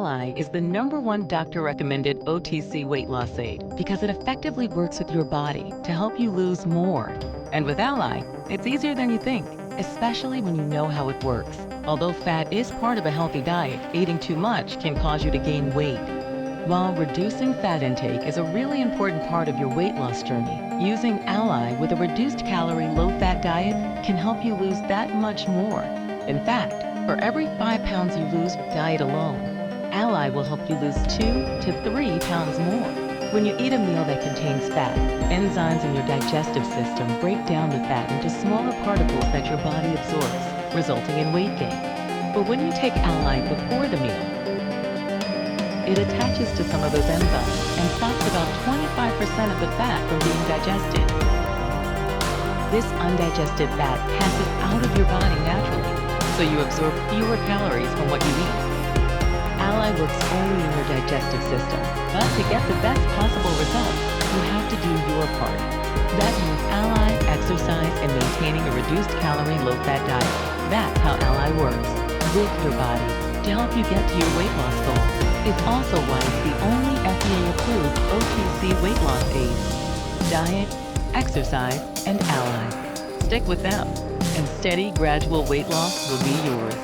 Ally is the #1 doctor-recommended OTC weight loss aid because it effectively works with your body to help you lose more. And with Ally, it's easier than you think, especially when you know how it works. Although fat is part of a healthy diet, eating too much can cause you to gain weight. While reducing fat intake is a really important part of your weight loss journey, using Ally with a reduced calorie, low-fat diet can help you lose that much more. In fact, for every 5 pounds you lose with diet alone, Ally will help you lose 2 to 3 pounds more. When you eat a meal that contains fat, enzymes in your digestive system break down the fat into smaller particles that your body absorbs, resulting in weight gain. But when you take Ally before the meal, it attaches to some of those enzymes and stops about 25% of the fat from being digested. This undigested fat passes out of your body naturally, so you absorb fewer calories from what you eat. Ally works only in your digestive system, but to get the best possible results, you have to do your part. That means Ally, exercise, and maintaining a reduced calorie, low-fat diet. That's how Ally works, with your body, to help you get to your weight loss goal. It's also why it's the only FDA-approved OTC weight loss aid. Diet, exercise, and Ally. Stick with them, and steady, gradual weight loss will be yours.